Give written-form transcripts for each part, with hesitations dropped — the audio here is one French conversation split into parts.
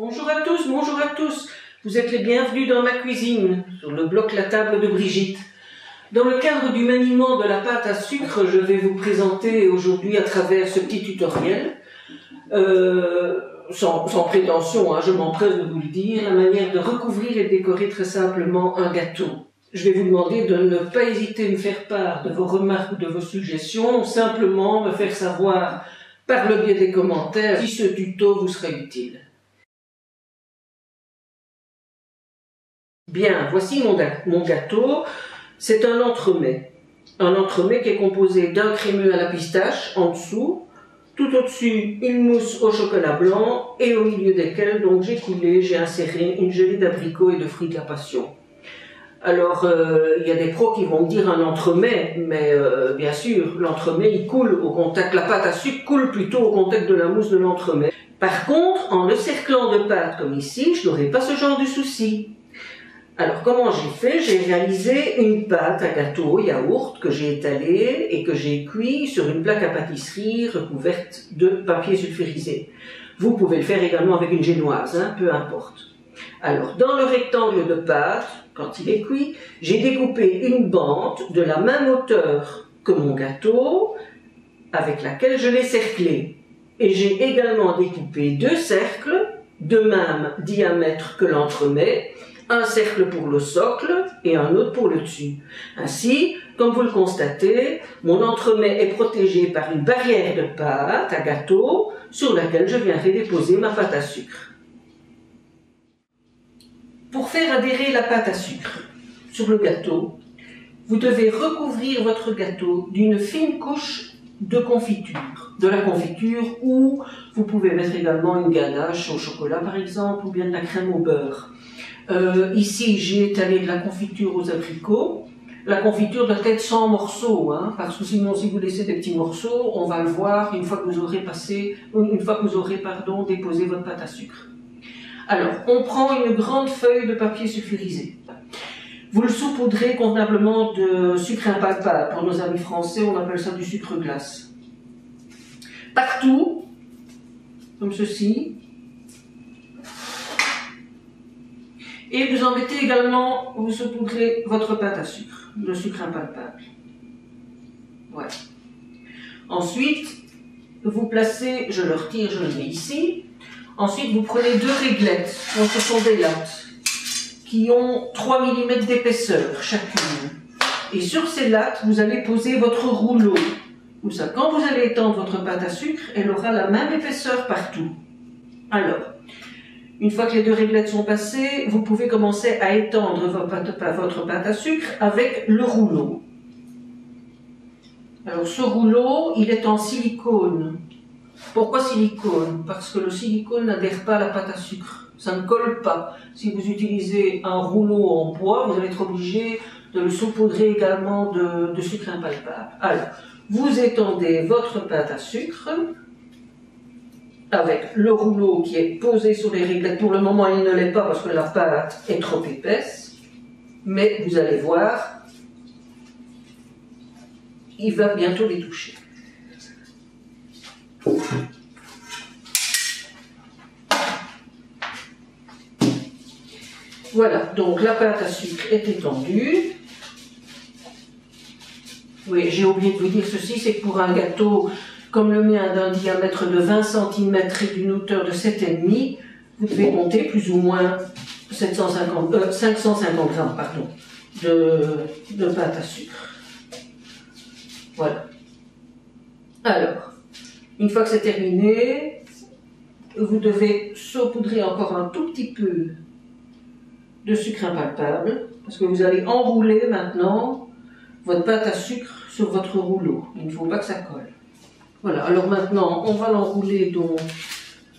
Bonjour à tous, bonjour à tous. Vous êtes les bienvenus dans ma cuisine, sur le bloc La Table de Brigitte. Dans le cadre du maniement de la pâte à sucre, je vais vous présenter aujourd'hui à travers ce petit tutoriel, sans prétention, je m'empresse de vous le dire, la manière de recouvrir et de décorer très simplement un gâteau. Je vais vous demander de ne pas hésiter à me faire part de vos remarques ou de vos suggestions, simplement me faire savoir par le biais des commentaires si ce tuto vous sera utile. Bien, voici mon gâteau. C'est un entremets. Un entremets qui est composé d'un crémeux à la pistache en dessous, tout au-dessus une mousse au chocolat blanc et au milieu desquelles donc j'ai inséré une gelée d'abricots et de fruits de la passion. Alors, il y a des pros qui vont me dire un entremets, mais bien sûr, l'entremets il coule au contact, la pâte à sucre coule plutôt au contact de la mousse de l'entremets. Par contre, en le cerclant de pâte comme ici, je n'aurai pas ce genre de souci. Alors, comment j'ai fait? J'ai réalisé une pâte à gâteau yaourt que j'ai étalée et que j'ai cuit sur une plaque à pâtisserie recouverte de papier sulfurisé. Vous pouvez le faire également avec une génoise, peu importe. Alors, dans le rectangle de pâte, quand il est cuit, j'ai découpé une bande de la même hauteur que mon gâteau, avec laquelle je l'ai cerclé. Et j'ai également découpé deux cercles, de même diamètre que l'entremets, un cercle pour le socle et un autre pour le dessus. Ainsi, comme vous le constatez, mon entremets est protégé par une barrière de pâte à gâteau sur laquelle je viendrai déposer ma pâte à sucre. Pour faire adhérer la pâte à sucre sur le gâteau, vous devez recouvrir votre gâteau d'une fine couche de confiture. De la confiture ou vous pouvez mettre également une ganache au chocolat par exemple ou bien de la crème au beurre. Ici, j'ai étalé de la confiture aux abricots. La confiture doit être sans morceaux, parce que sinon, si vous laissez des petits morceaux, on va le voir une fois que vous aurez déposé votre pâte à sucre. Alors, on prend une grande feuille de papier sulfurisé. Vous le saupoudrez convenablement de sucre impalpable. Pour nos amis français, on appelle ça du sucre glace. Partout, comme ceci. Et vous en mettez également, vous saupoudrez votre pâte à sucre, de sucre impalpable. Voilà. Ensuite, vous placez, je le retire, je le mets ici. Ensuite, vous prenez deux réglettes, donc ce sont des lattes, qui ont 3 mm d'épaisseur chacune. Et sur ces lattes, vous allez poser votre rouleau. Comme ça, quand vous allez étendre votre pâte à sucre, elle aura la même épaisseur partout. Alors, une fois que les deux réglettes sont passées, vous pouvez commencer à étendre votre pâte à sucre avec le rouleau. Alors ce rouleau, il est en silicone. Pourquoi silicone? Parce que le silicone n'adhère pas à la pâte à sucre. Ça ne colle pas. Si vous utilisez un rouleau en bois, vous allez être obligé de le saupoudrer également de sucre impalpable. Alors, vous étendez votre pâte à sucre avec le rouleau qui est posé sur les réglettes. Pour le moment, il ne l'est pas parce que la pâte est trop épaisse. Mais vous allez voir, il va bientôt les toucher. Voilà, donc la pâte à sucre est étendue. Oui, j'ai oublié de vous dire ceci, c'est que pour un gâteau comme le mien d'un diamètre de 20 cm et d'une hauteur de 7,5, vous devez compter plus ou moins 550 grammes de pâte à sucre. Voilà. Alors, une fois que c'est terminé, vous devez saupoudrer encore un tout petit peu de sucre impalpable, parce que vous allez enrouler maintenant votre pâte à sucre sur votre rouleau. Il ne faut pas que ça colle. Voilà, alors maintenant, on va l'enrouler donc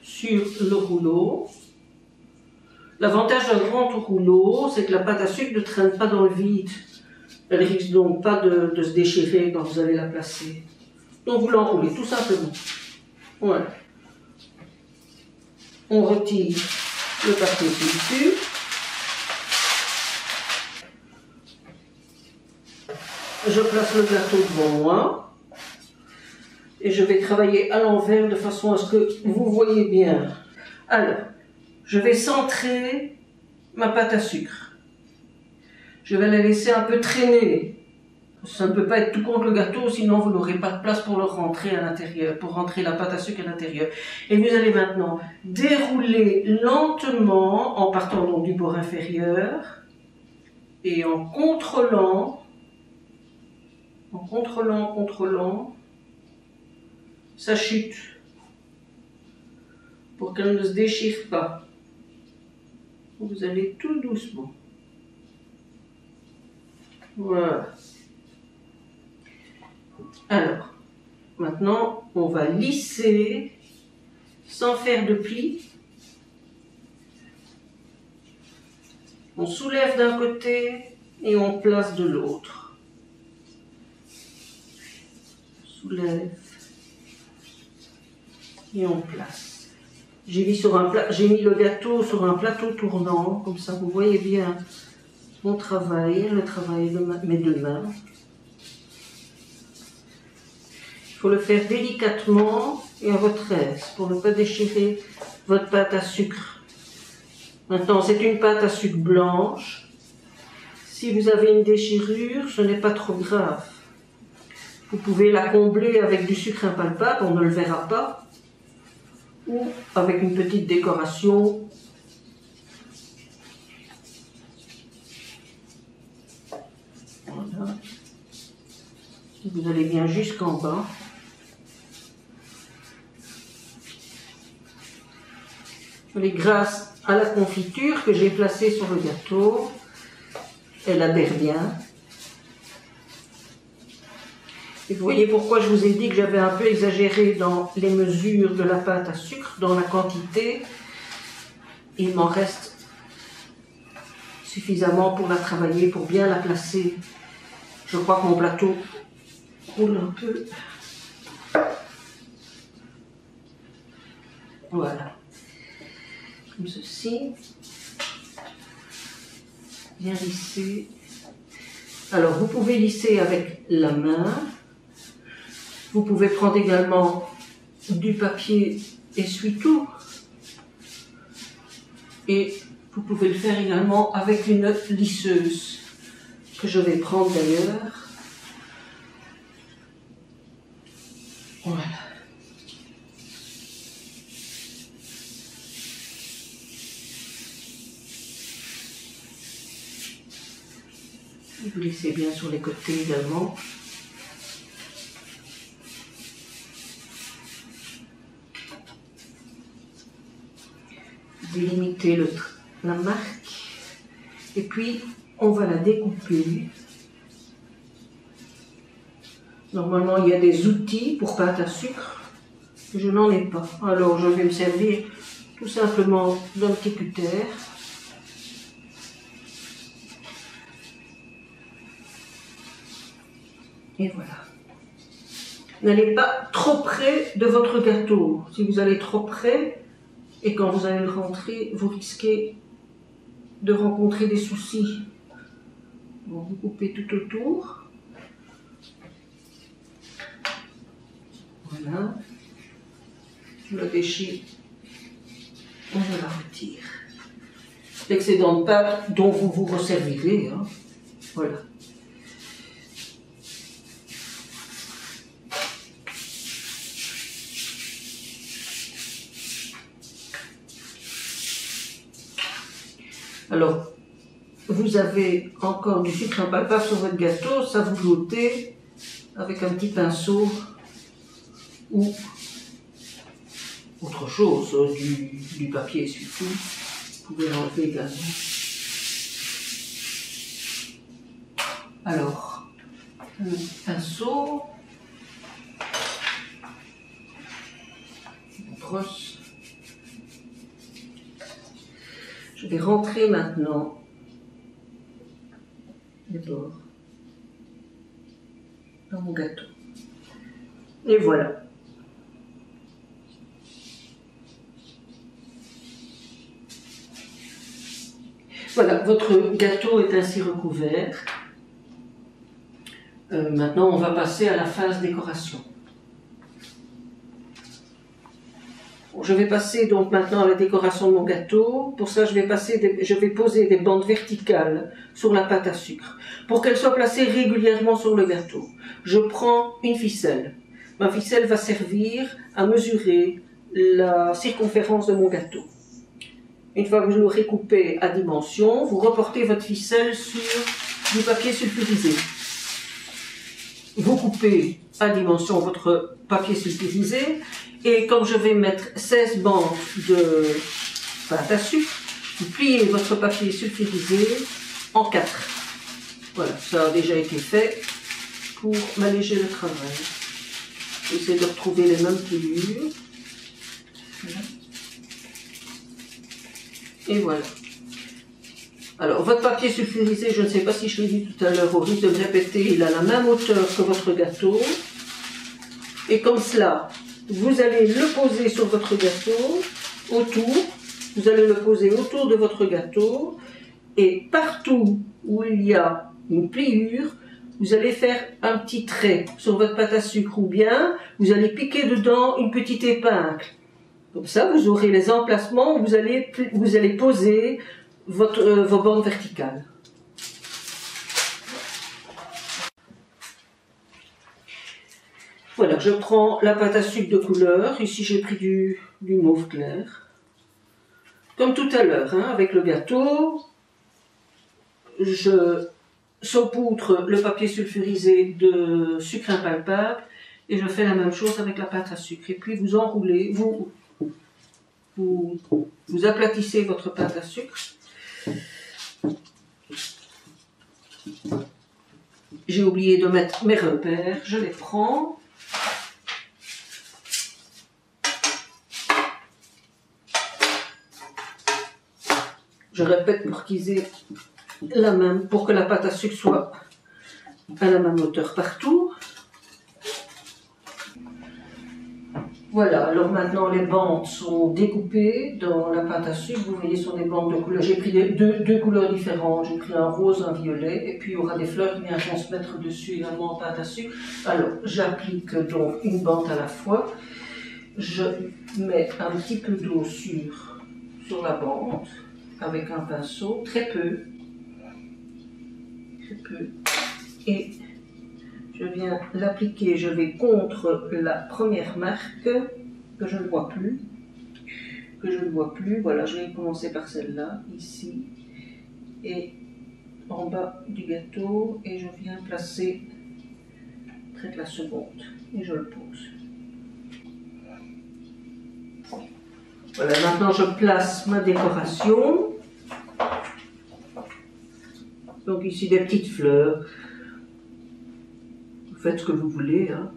sur le rouleau. L'avantage d'un grand rouleau, c'est que la pâte à sucre ne traîne pas dans le vide. Elle risque donc pas de se déchirer quand vous allez la placer. Donc vous l'enroulez tout simplement. Voilà. On retire le papier dessus. Je place le gâteau devant moi. Et je vais travailler à l'envers de façon à ce que vous voyez bien. Alors, je vais centrer ma pâte à sucre. Je vais la laisser un peu traîner. Ça ne peut pas être tout contre le gâteau, sinon vous n'aurez pas de place pour le rentrer à l'intérieur, pour rentrer la pâte à sucre à l'intérieur. Et vous allez maintenant dérouler lentement, en partant donc du bord inférieur, et en contrôlant, ça chute, pour qu'elle ne se déchire pas. Vous allez tout doucement. Voilà. Alors, maintenant, on va lisser sans faire de plis. On soulève d'un côté et on place de l'autre. Soulève et on place. J'ai mis le gâteau sur un plateau tournant, comme ça vous voyez bien mon travail, le travail de mes deux mains. Il faut le faire délicatement et à votre aise pour ne pas déchirer votre pâte à sucre. Maintenant, c'est une pâte à sucre blanche. Si vous avez une déchirure, ce n'est pas trop grave. Vous pouvez la combler avec du sucre impalpable, on ne le verra pas, ou avec une petite décoration. Voilà. Vous allez bien jusqu'en bas. Et grâce à la confiture que j'ai placée sur le gâteau, elle adhère bien. Et vous voyez pourquoi je vous ai dit que j'avais un peu exagéré dans les mesures de la pâte à sucre, dans la quantité. Il m'en reste suffisamment pour la travailler, pour bien la placer. Je crois que mon plateau roule un peu. Voilà. Comme ceci. Bien lisser. Alors, vous pouvez lisser avec la main. Vous pouvez prendre également du papier essuie-tout. Et vous pouvez le faire également avec une lisseuse, que je vais prendre d'ailleurs. Voilà. Vous lissez bien sur les côtés également. Délimitez la marque. Et puis, on va la découper. Normalement, il y a des outils pour pâte à sucre. Je n'en ai pas. Alors, je vais me servir tout simplement d'un petit cutter. Et voilà. N'allez pas trop près de votre gâteau. Si vous allez trop près, et quand vous allez le rentrer, vous risquez de rencontrer des soucis. Bon, vous coupez tout autour. Voilà. Je la déchire. On la retire. L'excédent de pâte dont vous vous resservirez. Hein. Voilà. Alors, vous avez encore du sucre impalpable sur votre gâteau, ça vous l'ôtez avec un petit pinceau ou autre chose, du papier essuie-tout. Vous pouvez l'enlever également. Alors, un pinceau, une brosse. Je vais rentrer maintenant les bords dans mon gâteau. Et voilà. Voilà, votre gâteau est ainsi recouvert. Maintenant, on va passer à la phase décoration. Je vais passer donc maintenant à la décoration de mon gâteau. Pour ça, je vais poser des bandes verticales sur la pâte à sucre pour qu'elles soient placées régulièrement sur le gâteau. Je prends une ficelle. Ma ficelle va servir à mesurer la circonférence de mon gâteau. Une fois que vous l'aurez coupé à dimension, vous reportez votre ficelle sur du papier sulfurisé. Vous coupez à dimension votre papier sulfurisé et comme je vais mettre 16 bandes de pâte à sucre, vous pliez votre papier sulfurisé en 4. Voilà, ça a déjà été fait pour m'alléger le travail. J'essaie de retrouver les mêmes pliures. Et voilà. Alors, votre papier sulfurisé, je ne sais pas si je l'ai dit tout à l'heure, au risque de me répéter, il a la même hauteur que votre gâteau. Et comme cela, vous allez le poser sur votre gâteau, autour. Vous allez le poser autour de votre gâteau. Et partout où il y a une pliure, vous allez faire un petit trait sur votre pâte à sucre ou bien vous allez piquer dedans une petite épingle. Comme ça, vous aurez les emplacements où vous allez poser vos bandes verticales. Voilà, je prends la pâte à sucre de couleur. Ici, j'ai pris du mauve clair. Comme tout à l'heure, hein, avec le gâteau, je saupoudre le papier sulfurisé de sucre impalpable et je fais la même chose avec la pâte à sucre. Et puis vous enroulez, vous aplatissez votre pâte à sucre. J'ai oublié de mettre mes repères, je les prends. Je répète pour qu'ils aient la même, pour que la pâte à sucre soit à la même hauteur partout. Voilà, alors maintenant les bandes sont découpées dans la pâte à sucre. Vous voyez, ce sont des bandes de couleurs. J'ai pris deux couleurs différentes. J'ai pris un rose, un violet, et puis il y aura des fleurs qui viendront se mettre dessus également en pâte à sucre. Alors, j'applique donc une bande à la fois. Je mets un petit peu d'eau sur la bande avec un pinceau, très peu, et je viens l'appliquer, je vais contre la première marque que je ne vois plus, voilà, je vais commencer par celle-là, ici, et en bas du gâteau, et je viens placer près de la seconde, et je le pose. Voilà, maintenant je place ma décoration. Donc ici des petites fleurs. Vous faites ce que vous voulez, hein.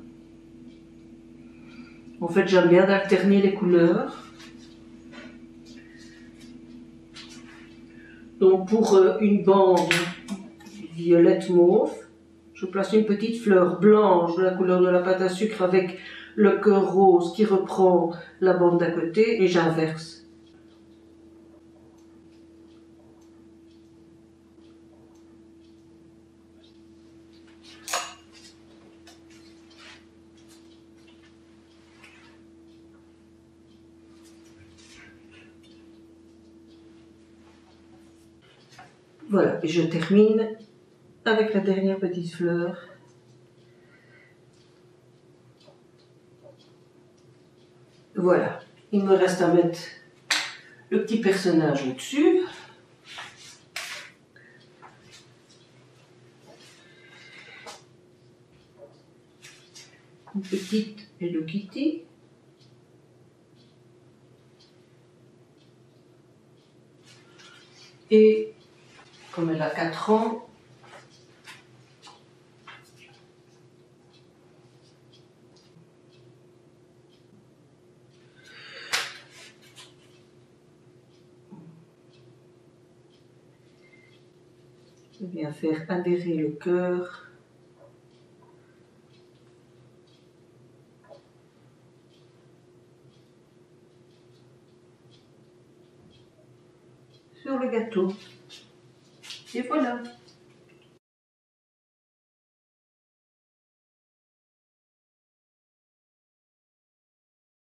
En fait, j'aime bien d'alterner les couleurs. Donc pour une bande violette mauve, je place une petite fleur blanche de la couleur de la pâte à sucre avec le cœur rose qui reprend la bande d'à côté et j'inverse. Voilà, et je termine avec la dernière petite fleur. Voilà, il me reste à mettre le petit personnage au-dessus. Une petite Hello Kitty. Et comme elle a 4 ans, je viens faire adhérer le cœur sur le gâteau. Et voilà.